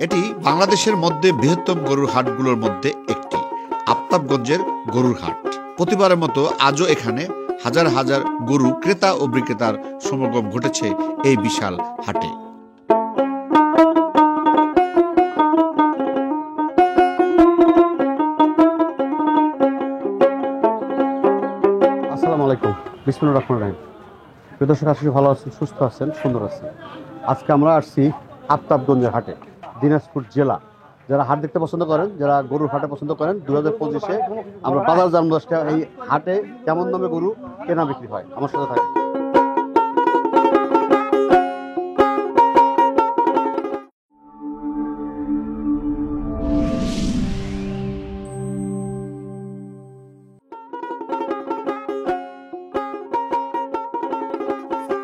এটি বাংলাদেশের মধ্যে বৃহত্তম গরুর হাটগুলোর মধ্যে একটি, আফতাবগঞ্জের গরুর হাট। প্রতিবারের মতো আজও এখানে হাজার হাজার গরু ক্রেতা ও বিক্রেতার সমাগম ঘটেছে এই বিশাল হাটে। আসসালামু আলাইকুম, বিসমিল্লাহির রহমানির রহিম। প্রিয় দর্শক, আশা করি ভালো আছেন, সুস্থ আছেন, সুন্দর আছেন। আজকে আমরা আসছি আফতাবগঞ্জের হাটে, দিনাজপুর জেলা। যারা হাট দেখতে পছন্দ করেন, যারা গরুর হাটে পছন্দ করেন, 2025-এ আমরা বাজার জানবো এই হাটে কেমন দামে গরু কেনা বিক্রি হয়। আমার সাথে থাকে।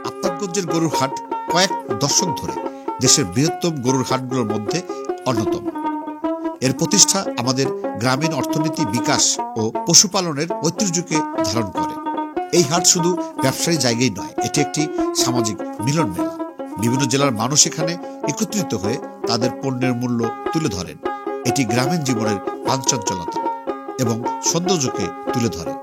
আফতাবগঞ্জের গরুর হাট কয়েক দশক ধরে দেশের বৃহত্তম গরুর হাটগুলোর মধ্যে অন্যতম। এর প্রতিষ্ঠা আমাদের গ্রামীণ অর্থনীতি বিকাশ ও পশুপালনের ঐতিহ্যকে ধারণ করে। এই হাট শুধু ব্যবসায়ী জায়গায় নয়, এটি একটি সামাজিক মিলন মেলা। বিভিন্ন জেলার মানুষ এখানে একত্রিত হয়ে তাদের পণ্যের মূল্য তুলে ধরেন। এটি গ্রামীণ জীবনের প্রাণচঞ্চলতা এবং সৌন্দর্যকে তুলে ধরে।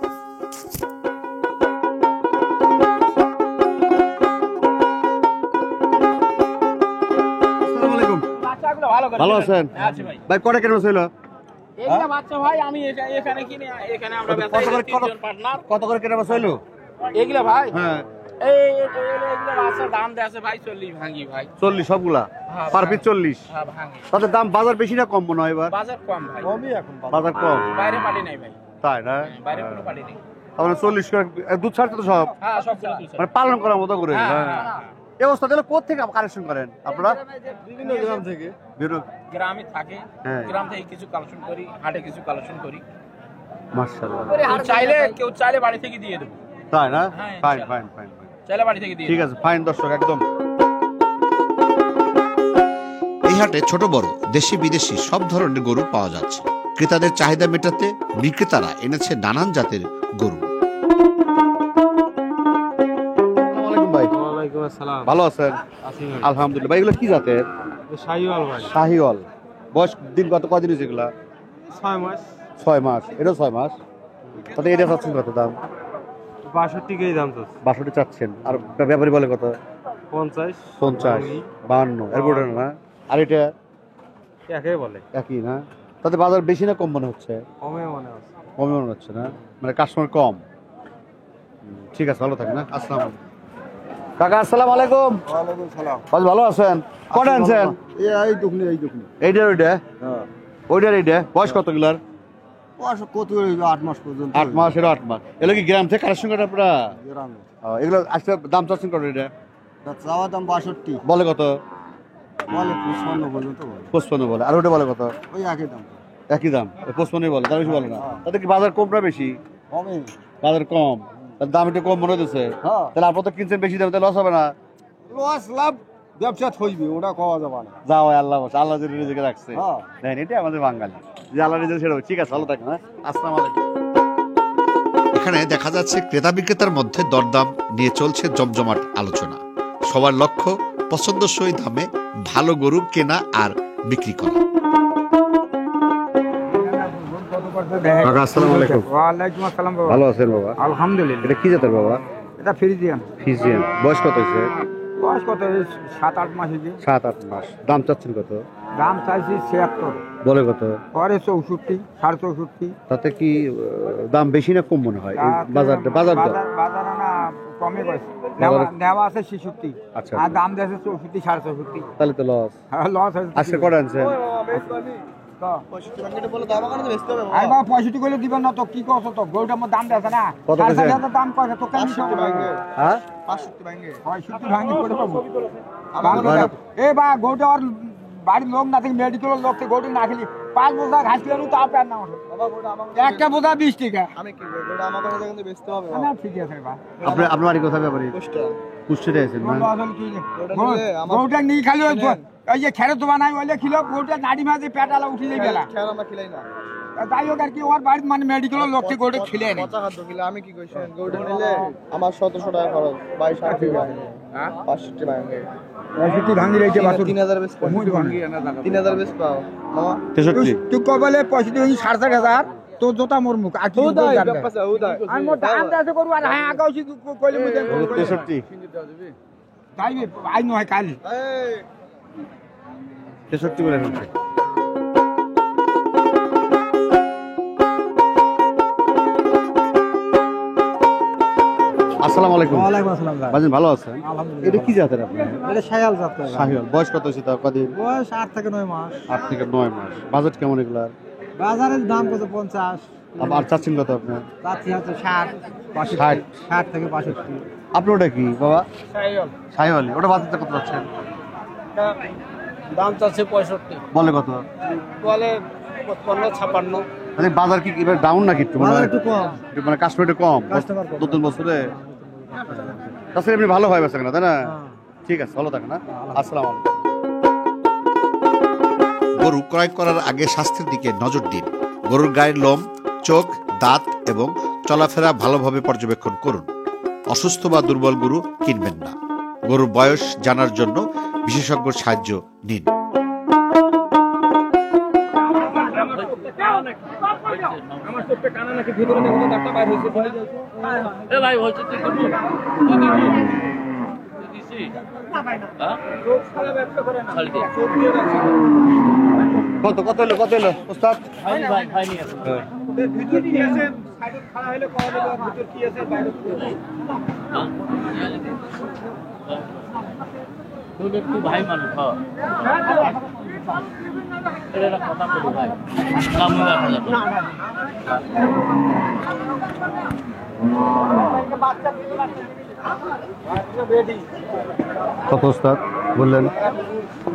ভালো আছেন ভাই? কটা কেন ছিল? কত করে কেনা ছিল এগুলা ভাই? হ্যাঁ, দাম দেয় ভাই 40 ভাঙি ভাই। 40 সবগুলা পার পিস 40। তাদের দাম বাজার বেশি না কম মনে হয়? এবার বাজার কম ভাই, কমই এখন বাজার কম। বাইরে পালি নাই ভাই। তাই না? বাইরে কোনো পালি নেই। তাহলে 40 করে দুধ ছাড়তে তো সব হ্যাঁ, সবগুলো দুধ মানে পালন করার মতো করে। হ্যাঁ, এই অবস্থা তাহলে কোথা থেকে কালেকশন করেন আপনারা? বিভিন্ন গ্রাম থেকে। গ্রামে থাকে, গ্রাম থেকে কিছু কালেকশন করি, হাটে কিছু কালেকশন করি। মাশাআল্লাহ। কেউ চাইলে বাড়ি থেকে দিয়ে দেবো। তাই না? হ্যাঁ, ফাইন ফাইন ফাইন। চাইলে বাড়ি থেকে দিয়ে ঠিক আছে, ফাইন দর্শক একদম। এই হাটে ছোট বড় দেশি বিদেশি সব ধরনের গরু পাওয়া যাচ্ছে। ক্রেতাদের চাহিদা মেটাতে বিক্রেতারা এনেছে নানান জাতের গরু। ভালো আছেন? আলহামদুলিল্লাহ। ভাই, এগুলো কি জাতের? শাহিওয়াল ভাই। শাহিওয়াল। বয়স দিন কদিন হয়েছে এগুলা? 6 মাস। 6 মাস। এটাও 6 মাস। তাতে এটা চাচ্ছেন কত দাম? 62 কেই দাম তো। 62 চাচ্ছেন। আর ব্যাপারী বলে কত? 50 50 52 এরপর না? আর এটা একই বলে। একই না? তাতে বাজার বেশি না কম মনে হচ্ছে? কমে মনে হচ্ছে। কমে মনে হচ্ছে না? মানে কাস্টমার কম। ঠিক আছে, ভালো থাকেন। আসসালামু আলাইকুম কাকা। আসসালামু আলাইকুম। ওয়ালাইকুম সালাম। ভালো আছেন? কটা আনছেন? এই দুকনি। এইটা ওইটা? হ্যাঁ। ওইটার এইটা? বয়স কত গুলার? কত 8 মাস পর্যন্ত। 8 মাস। এর 8 মাস। এগুলো কি গ্রাম থেকে কালেকশন করেন আপনারা? গ্রামে। এগুলো আজকে দাম চাচ্ছেন কত? এটা চাওয়া দাম 62। বলে কত? বলে 55 পর্যন্ত বলে। 55 বলে। আর ওটা বলে কত? ওই একই দাম। একই দাম, 55 বলে। তার বেশি বলে না? তাতে কি বাজার কম না বেশি? কমে। বাজার কম, তার দাম একটু কম মনে হচ্ছে। হ্যাঁ। তাহলে আপনার তো কিনছেন বেশি দাম, তাহলে লস হবে না? লস লাভ ব্যবসা হইবে, ওটা কওয়া যাবে না। যাও, আল্লাহ বসে, আল্লাহ যে নিজেকে রাখছে। হ্যাঁ, দেখেন, এটাই আমাদের বাঙালি, যে আল্লাহ নিজে ছেড়ে। ঠিক আছে, ভালো থাকেন। হ্যাঁ, আসসালামু আলাইকুম। এখানে দেখা যাচ্ছে ক্রেতা বিক্রেতার মধ্যে দরদাম নিয়ে চলছে জমজমাট আলোচনা। সবার লক্ষ্য পছন্দসই দামে ভালো গরু কেনা আর বিক্রি করা। আসসালামু আলাইকুম। ওয়ালাইকুম আসসালাম বাবা। ভালো আছেন বাবা? আলহামদুলিল্লাহ। এটা কি জাতের বাবা? এটা ফ্রিজিয়ান। ফিজিয়ান। বয়স কত হয়েছে? বয়স কত? 7-8 মাস হয়েছে। 7-8 মাস। দাম চাচ্ছেন কত? দাম চাইছি 76। বলে কত? পরে 64, 64.5। তাতে কি দাম বেশি না কম মনে হয়? বাজার বাজার না কমে গেছে। নেওয়া আছে 66। আচ্ছা, আর দাম দিয়েছে 64, 64.5। তাহলে তো লস। হ্যাঁ, লস হয়েছে। আজকে কটা আনছেন? 65 করলে দিবেন না তো? কি করছো তো? গরুটার মধ্যে দাম দিয়েছে না? কত কইছে? দাম কয়টা তো? কেন হ্যাঁ, 65 ভাঙে করে পাবো। এ বা গরুটা আর বাড়ির লোক না থেকে মেডিকেলের লোক থেকে গরু না খেলি 5 বোঝা ঘাস কিলো তো আপনার না ওঠে। একটা বোঝা 20 টাকা। আমি কি গরুটা আমাদের কাছে কিন্তু বেচতে হবে না? ঠিক আছে বা। আপনার বাড়ি কোথায় ব্যাপারে? কুষ্টিতে আছেন না? গরুটা নিয়ে খালি ওই যে খেরে তো বানাই ওইলে খিলো গরুটা নাড়ি মাঝে পেটালা উঠে যাই বেলা। খেয়াল আমরা খিলাই না। যাই হোক আর কি ওর বাড়ির মানে মেডিকেলের লোককে গরুটা খেলে নেই। আমি কি কইছি গরুটা নিলে আমার 1700 টাকা খরচ 22 টাকা হ্যাঁ 65 ভাঙে 65 ভাঙি রেখে বাসু 3000 বেশ মুই ভাঙি 3000 বেশ পাও মামা 63 তুই কবলে 65 60,000 তো জোতা মোর মুখ আর কি উদয় ব্যাপার উদয় আর মোর ধান চাষ করব আর হ্যাঁ আগাউছি কইলে মুই 63 তাই আই নয় কাল এই 63 বলে ফেলছে। আসসালামু আলাইকুম। ওয়ালাইকুম আসসালাম ভাই। বাজিন ভালো আছেন? আলহামদুলিল্লাহ। এটা কি জাতের আপনার? এটা শায়াল জাত ভাই। শাহিওয়াল। বয়স কত হয়েছে তার? কদিন? বয়স 8 থেকে 9 মাস। 8 থেকে 9 মাস। বাজেট কেমন এগুলার? বাজারের দাম কত 50। আর চাচ্ছেন কত আপনার? চাচ্ছি হচ্ছে 60 ষাট। 60 থেকে 65। আপনার ওটা কি বাবা? শাইল শাহিওয়ালি। ওটা বাজেটটা কত যাচ্ছেন? দাম চাচ্ছে 65। বলে কত? বলে 55 56। মানে বাজার কি এবার ডাউন নাকি একটু? বাজার একটু কম। মানে কাশ্মীরে কম। কাস্টমার কম। নতুন বছরে তাছাড়া এমনি ভালো হয় বেচা কেনা, তাই না? ঠিক আছে, ভালো থাকেন। আসসালামু আলাইকুম। গরু ক্রয় করার আগে স্বাস্থ্যের দিকে নজর দিন। গরুর গায়ের লোম, চোখ, দাঁত এবং চলাফেরা ভালোভাবে পর্যবেক্ষণ করুন। অসুস্থ বা দুর্বল গরু কিনবেন না। গরুর বয়স জানার জন্য বিশেষজ্ঞর সাহায্য নিন। আমার চোখে কানা নাকি ভিতরে দেখো একটা বাইর হইছে এ ভাই হচ্ছে তুই করবো দিছি হ্যাঁ লোক সারা ব্যবসা করে না ছাড়ি দে চোখ দিয়ে রাখছে কত হলো ওস্তাদ? ভাই নিয়ে আসো ভিতর কি আছে সাইডে খাড়া হলে পাওয়া যাবে ভিতর কি আছে বাইরে তুই একটু ভাই মানুষ এটা একটা কথা বলি ভাই দাম রাখা যাবে কত ওস্তাদ বললেন?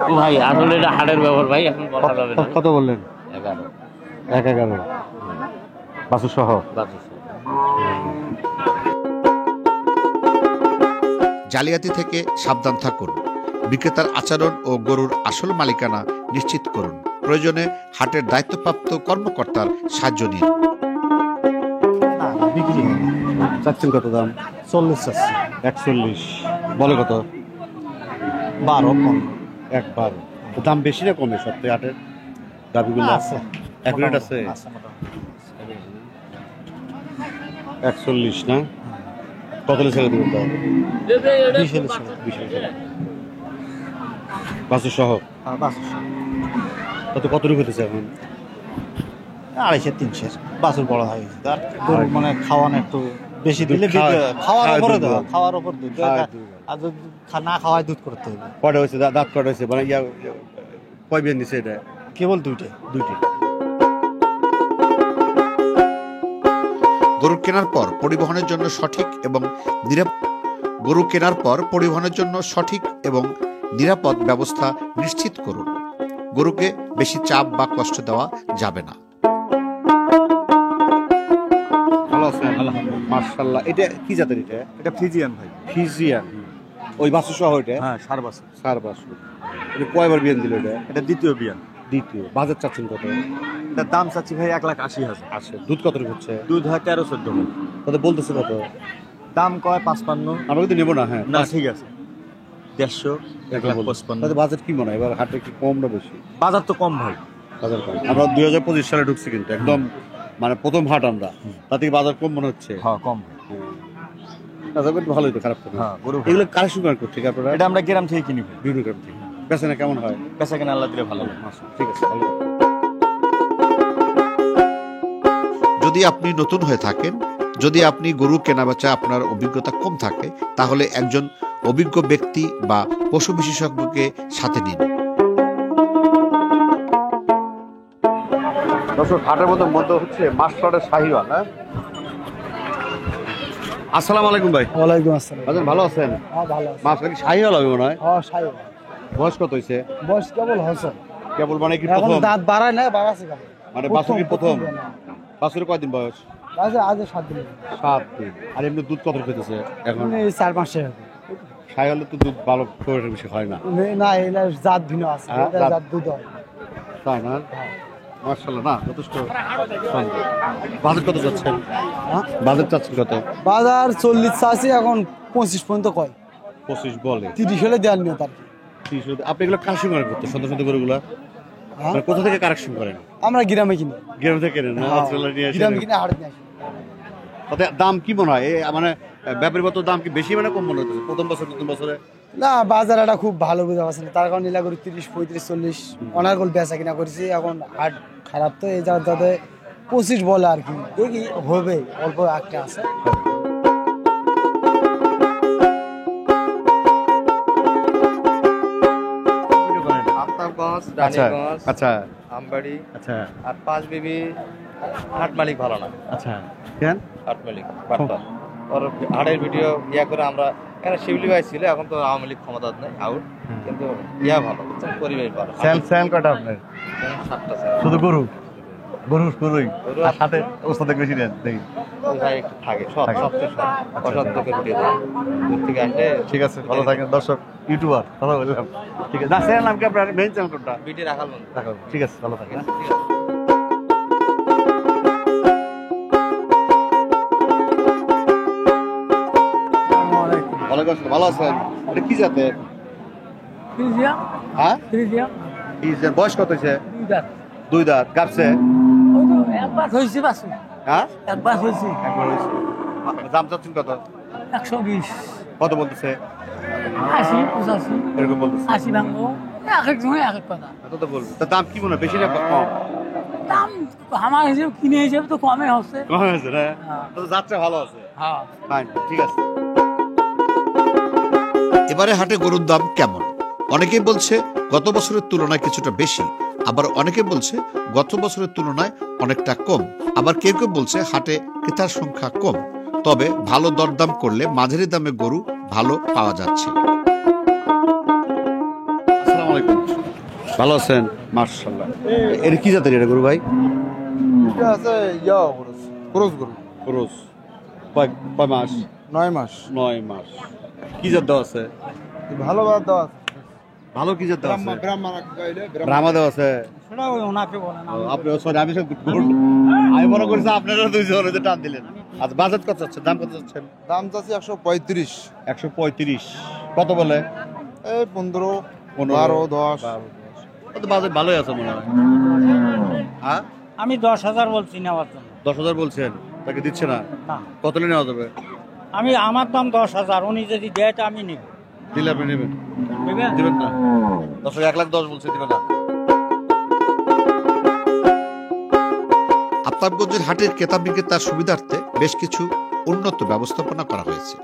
ও ভাই আসলে এটা হাড়ের ব্যবহার ভাই এখন বলা যাবে না কত বললেন? 11 11 বাসু সহ। জালিয়াতি থেকে সাবধান থাকুন। বিক্রেতার আচরণ ও গরুর আসল মালিকানা নিশ্চিত করুন। প্রয়োজনে হাটের দায়িত্বপ্রাপ্ত কর্মকর্তার সাহায্য নিন। বিক্রি চাচ্ছেন কত দাম? 40 আছে। 41 বলে কত? 12 কম। একবার দাম বেশি না কমে সপ্তাহে হাটের দাবিগুলো আছে। অ্যাকুরেট আছে? 41 না? কত ছেড়ে দেবেন তাও? 20 বাসু সহ কত হতেছে এখন? 250 300 বাছুর বড় হয়ে গেছে তার গরু মানে খাওয়ানো একটু বেশি দিলে খাওয়ার খাওয়ায় উপরে দুধ দেওয়া দেওয়া। খাওয়ার উপর দুধ খাওয়ায় দুধ। আর যদি না খাওয়ায় দুধ করতে হবে কটা হয়েছে দাঁত কটা হয়েছে মানে কয় বিয়ান দিছে এটা? কেবল দুইটা দুইটি। গরু কেনার পর পরিবহনের জন্য সঠিক এবং নিরাপদ ব্যবস্থা নিশ্চিত করুন। গরুকে বেশি চাপ বা কষ্ট দেওয়া যাবে না। ভালো আছেন? মাশাআল্লাহ। এটা কি জাতের? এটা ফ্রিজিয়ান ভাই ফিজিয়ান। ওই বাসু সহ এটা? হ্যাঁ 4 বাছুর সার বাসু। এটা কয়বার বিয়ান দিল এটা? এটা দ্বিতীয় বিয়ান দ্বিতীয়। বাজার চাচ্ছেন কত? এটার দাম চাচ্ছি ভাই 1,80,000 আছে। দুধ কত হচ্ছে? দুধ হয় 13-14 মণ কত বলতেছে কত? দাম কয় 55 আমরা কিন্তু নেবো না। হ্যাঁ না ঠিক আছে 150 1,55 তাহলে বাজার কি মনে হয় এবার হাটে কি কম না বেশি? বাজার তো কম ভাই বাজার কম। আমরা 2025 সালে ঢুকছি কিন্তু একদম মানে প্রথম হাট আমরা, তাতে কি বাজার কম মনে হচ্ছে? হ্যাঁ কম বাজার কিন্তু ভালোই তো, খারাপ তো না। হ্যাঁ গরু এগুলো কালেকশন করেন করছে আপনারা? এটা আমরা গ্রাম থেকে কিনি বিভিন্ন গ্রাম থেকে। বেচা কেমন হয়? পেশা কেনা আল্লাহ দিলে ভালো ঠিক আছে, ভালো। যদি আপনি নতুন হয়ে থাকেন, যদি আপনি গরু কেনাবেচা আপনার অভিজ্ঞতা কম থাকে, তাহলে একজন অভিজ্ঞ ব্যক্তি বা পশু বিশেষজ্ঞকে সাথে নিন। দর্শক, হাটের মধ্যে হচ্ছে মাসলাটের শাহিওয়াল। হ্যাঁ, আসসালামু আলাইকুম ভাই। ওয়ালাইকুম আসসালাম আচ্ছা, ভালো আছেন? হ্যাঁ ভালো আছি মাসলাটি শাহিওয়াল হবে মনে হয়। হ্যাঁ শাইও বয়স কত হয়েছে? বয়স কেবল হয়েছে কেবল মানে কি এখন প্রথম? দাঁত বাড়ায় না বাড়াছে কেন মানে বাছুর কি প্রথম? বাছুরের কয়দিন বয়স? আজ 7 দিন 7 দিন। আর এমনি দুধ কত খেতেছে এখন? এই 4 মাসে শাহিওয়ালের তো দুধ ভালো বেশি হয় না, না এটা জাত ভিন্ন আছে হ্যাঁ, এটা জাত। জাত দুধ হয় তাই না? মাশাআল্লাহ, না যথেষ্ট সুন্দর। বাজেট কত যাচ্ছেন? বাজেট চাচ্ছেন কত? বাজার 40 চাষি এখন 25 পর্যন্ত কয়, 25 বলে। 30 হলে দেওয়ার নিয়ত আর কি। 30। আপনি এগুলো কালেকশন করেন করতে সুন্দর সুন্দর গরুগুলা? হ্যাঁ? মানে কোথা থেকে কালেকশন করেন? আমরা গ্রামে কিনি, গ্রাম থেকে কেনেন না? মাশাআল্লাহ, নিয়ে আসেন। গ্রামে কিনে হাটে নিয়ে আসি। তাতে দাম কি মনে হয়? মানে ব্যাপারী মতো দাম কি বেশি মানে কম মনে হচ্ছে প্রথম বছর নতুন বছরে? না, বাজার একটা খুব ভালো বুঝা পাচ্ছে না, তার কারণে এলা করি 30, 35, 40 অনার্গল বেচা কিনা করেছি। এখন হাট খারাপ তো এই যাতে 25 বলে আর কি, দেখি হবে, অল্প একটা আছে। আফতাবগঞ্জ, আচ্ছা রানীগঞ্জ, আচ্ছা আমবাড়ি আচ্ছা আর পাঁচ বিবি। হাট মালিক ভালো না, আচ্ছা। কেন? হাট মালিক বাটপার। ওর হাটের ভিডিও ইয়া করে আমরা এখানে শিবলি ভাই ছিল, এখন তো আওয়ামী লীগ ক্ষমতা নেই, আউট। কিন্তু ইয়া ভালো, বুঝছেন, পরিবেশ ভালো। সেল কটা আপনার? 7টা স্যার। শুধু গরুই গরু আর সাথে ওস্তাদ বেশি নেন দেখি। ওই ভাই একটু থাকে, সবচেয়ে অসত্যকে ভিডিও দেয় দূর থেকে আসলে। ঠিক আছে, ভালো থাকেন। দর্শক ইউটিউবার কথা বললাম, ঠিক আছে। না, চ্যানেল নাম কি আপনার? মেইন চ্যানেল কোনটা? ভিডিও রাখাল রাখো। ঠিক আছে, ভালো থাকেন। ঠিক আছে। ওয়ালাইকুম আসসালাম, ভালো আছেন? এটা কি জাতের? হ্যাঁ, ফ্রিজিয়ান। বয়স কত হয়েছে? 2 দাঁত। গাবছে? একবার হয়েছে বাসু, হ্যাঁ, একবার হয়েছে। একবার হয়েছে। দাম চাচ্ছেন কত? 120, কত বলতেছে? 80, 85, এরকম বলতেছে। 80 ভাঙবো, এক এক সময় এক এক কথা। এত তো বলবো। তা দাম কি মনে হয়, বেশি না কম? দাম আমার হিসেবে, কিনে হিসেবে তো কমে হচ্ছে। কম হয়েছে না? হ্যাঁ। তো যাত্রা ভালো আছে। হ্যাঁ, ফাইন, ঠিক আছে। এবারে হাটে গরুর দাম কেমন? অনেকেই বলছে গত বছরের তুলনায় কিছুটা বেশি, আবার অনেকে বলছে গত বছরের তুলনায় অনেকটা কম, আবার কেউ কেউ বলছে হাটে ক্রেতার সংখ্যা কম। তবে ভালো দরদাম করলে মাঝারি দামে গরু ভালো পাওয়া যাচ্ছে। আসসালামু আলাইকুম, ভালো আছেন? মাশাআল্লাহ। এটা কি জাতের এটা গরু ভাই? এটা আছে ক্রস গরু, ক্রস। কয় মাস? 9 মাস। 9 মাস। কি জাত দেওয়া আছে? ভালো বাদ দেওয়া আছে। ভালো কি জাত দেওয়া আছে? ব্রাহ্মণ ব্রাহ্মা দেওয়া আছে। সেটা ওই ওনাকে বলেন। আপনি সরি, আমি সব আমি মনে করছি আপনারা দুইজন ওই যে টান দিলেন। আচ্ছা, বাজেট কত যাচ্ছে? দাম কত যাচ্ছে? দাম চাচ্ছি 135। 135। কত বলে? এই 15, 15, 12, 10। তো বাজেট ভালোই আছে মনে হয়। হ্যাঁ, আমি 10,000 বলছি নেওয়ার জন্য। 10,000 বলছেন, তাকে দিচ্ছে না? না, কত নিয়ে নেওয়া যাবে? আমার দাম 10,000, উনি যদি দেয় তা আমি নিব। দিলে আপনি নেবেন? বুঝলেন? দিবেন না? 1,10,000 বলছে, দিবেন না? আফতাবগঞ্জের হাটের ক্রেতা বিক্রেতার সুবিধার্থে বেশ কিছু উন্নত ব্যবস্থাপনা করা হয়েছে।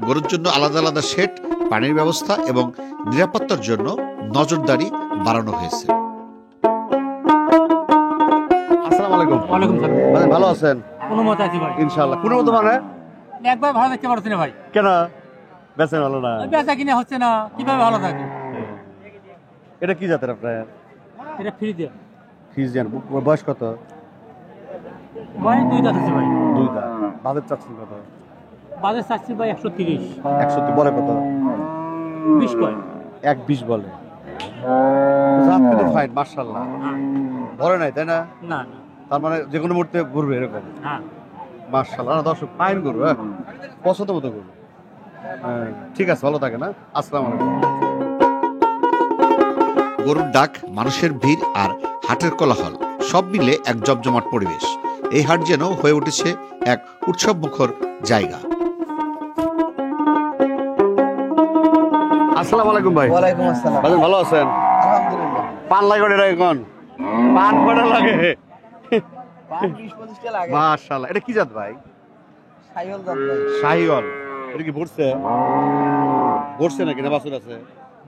গরুর জন্য আলাদা আলাদা শেড, পানির ব্যবস্থা এবং নিরাপত্তার জন্য নজরদারি বাড়ানো হয়েছে। আসসালামু আলাইকুম। ওয়ালাইকুম সালাম। মানে ভালো আছেন? কোনো মতে আছি ভাই। ইনশাআল্লাহ। কোনো মতো মানে? একবার ভালো দেখতে পারছি না ভাই। কেন? বেচেন ভালো না? বেচা কিনে হচ্ছে না, কিভাবে ভালো থাকে? এটা কি জাতের আপনার? এটা ফ্রি দিয়ে। ফ্রিজিয়ান। বয়স কত? বয়স 2 দাঁত আছে ভাই। 2 দাঁত। বাজেট চাচ্ছেন কত? বাজার চাচ্ছি ভাই 130। 130 বলে কত? 20 কয়। 120 বলে। জাত কিন্তু ফাইন, মাশাআল্লাহ। বলে নাই তাই না? না, তার মানে যে কোনো মুহূর্তে ঘুরবে এরকম। হ্যাঁ। মাশাআল্লাহ, দর্শক ফাইন গরু, হ্যাঁ, পছন্দ মতো গরু। হ্যাঁ, ঠিক আছে, ভালো থাকে না? আসসালামু আলাইকুম। গরুর ডাক, মানুষের ভিড় আর হাটের কোলাহল সব মিলে এক জমজমাট পরিবেশ। এই হাট যেন হয়ে উঠেছে এক উৎসব মুখর জায়গা। আসসালামু আলাইকুম ভাই। ওয়ালাইকুম আসসালাম। ভাই, ভালো আছেন? আলহামদুলিল্লাহ। পান লাগে এটা এখন? পান কটা লাগে? 20-25 টা লাগে। মাশাআল্লাহ। এটা কি জাত ভাই? সাইহল দাম ভাই। শাহিওয়াল। এটা কি ভরছে? ভরছে নাকি না বাছুর আছে?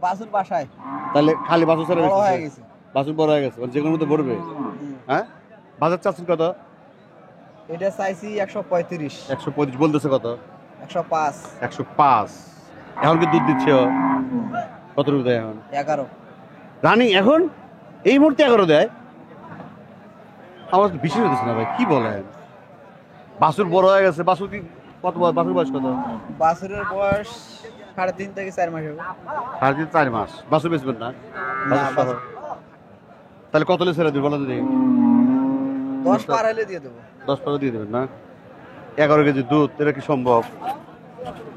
বাসুর বাসায় তাহলে খালি বাছুর ছাড়া বড় হয়ে বেচতেছে? গেছে। বাছুর বড় হয়ে গেছে, মানে যে কোনো মধ্যে ভরবে। হ্যাঁ, বাজার চাচ্ছেন কত? এটা চাইছি 135। 135 বলতেছে কত? 105। 105। এখন কি দুধ দিচ্ছে ও? কত রুপি দেয় এখন? 11। রানিং এখন এই মুহূর্তে 11 দেয়? আমার তো বেশি হতেছে না ভাই, কি বলেন? বাছুর বড় হয়ে গেছে। বাছুর কি কত বয়স? বাছুর বয়স কত? বাছুরের বয়স 3.5 থেকে 4 মাস হবে। 4.5 মাস। বাছুর বেচবেন না? না, বাছুর সহ। তাহলে কত লে ছেড়ে দিন বলেন? 10 পার হলে দিয়ে দেবো। 10 টাকা দিয়ে দেবেন না? 11 কেজি দুধ, এটা কি সম্ভব?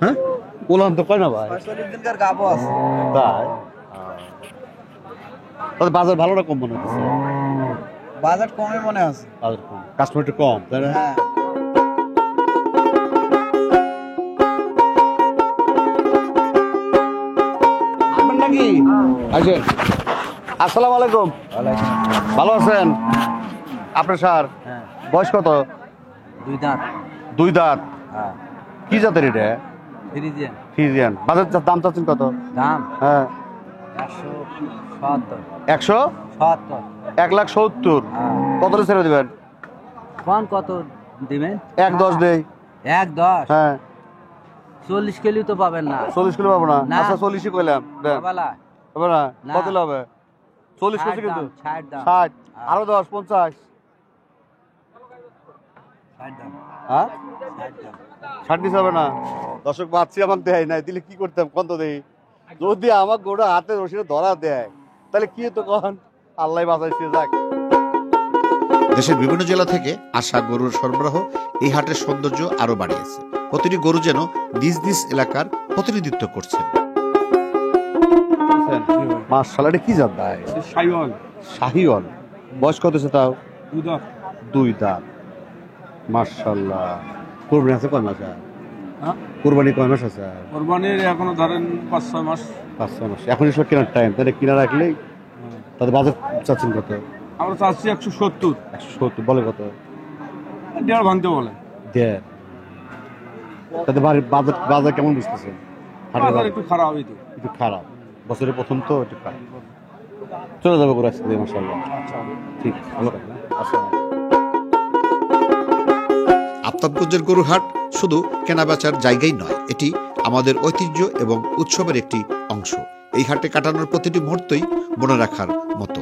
হ্যাঁ, বললাম তো কয় না ভাই? 40 দিনকার গাবো আছে। তাই তাহলে বাজার ভালো না কম মনে হচ্ছে? বাজেট কমই মনে আছে। বাজার কম, কাস্টমার একটু কম, তাই না? হ্যাঁ। আপনার নাকি আসেন। আসসালামু আলাইকুম। ভালো আছেন? আপনার সার বয়স কত? 2 দাঁত। 2 দাঁত। হ্যাঁ। কি জাতের এটা? ফ্রিজিয়ান। ফিজিয়ান। বাজার দাম চাচ্ছেন কত? দাম হ্যাঁ 170। 170। 70। 1,70,000। হ্যাঁ। কত ছেড়ে দিবেন? কোন কত দিবেন? 1,10 দেই। 1.10। হ্যাঁ 40 কিলো তো পাবেন না। 40 কিলো পাবো না? না। আচ্ছা 40ই কইলাম, দেন। বাবালা হবে না? না। কত হবে? 40 কইছে কিন্তু। 60 দাম। 60 আরো 10 50। 60 দাম। হ্যাঁ 60 দাম। 60 দিতে হবে না? দর্শক বাচ্চি আমার দেয় নাই, দিলে কি করতাম কত দেই? যদি আমার গোড়া হাতে রশিদে ধরা দেয় তাহলে কি হতো কখন? আল্লাহ বাঁচাইছে, যাক। দেশের বিভিন্ন জেলা থেকে আসা গরুর সরবরাহ এই হাটের সৌন্দর্য আরো বাড়িয়েছে। প্রতিটি গরু যেন নিজ নিজ এলাকার প্রতিনিধিত্ব করছে। মাশাআল্লাহ, এটা কি জাত ভাই? শাহিওয়াল। শাহিওয়াল। বয়স কত আছে তাও? 2 দাঁত। 2 দাঁত। মাশাআল্লাহ। কোরবানি আছে কয় মাস? হ্যাঁ? কোরবানি কয় মাস আছে? কোরবানির এখনো ধরেন 5-6 মাস। 5-6 মাস। এখন এসব কেনার টাইম, তাহলে কিনা রাখলেই তাদের বাজার চাচ্ছেন কত? আমরা চাচ্ছি 170। 170 বলে কত? 1.5 ভাঙতে বলে। দেড়। তাদের বাজার কেমন বুঝতেছেন? হাটের বাজার বাজার একটু খারাপ হইতো। একটু খারাপ, বছরের প্রথম তো একটু খারাপ। চলে যাবে করে আসতে, মাশাআল্লাহ। ঠিক, ভালো থাকবেন। আসসালাম। আফতাবগঞ্জের গরুর হাট শুধু কেনাবেচার জায়গাই নয়, এটি আমাদের ঐতিহ্য এবং উৎসবের একটি অংশ। এই হাটে কাটানোর প্রতিটি মুহূর্তই মনে রাখার মতো।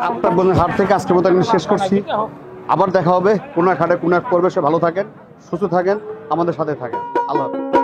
আফতাবগঞ্জের হাট থেকে আজকের মতো আমি শেষ করছি। আবার দেখা হবে কোন এক হাটে কোন এক পরিবেশে। ভালো থাকেন, সুস্থ থাকেন, আমাদের সাথে থাকেন। আল্লাহ হাফেজ।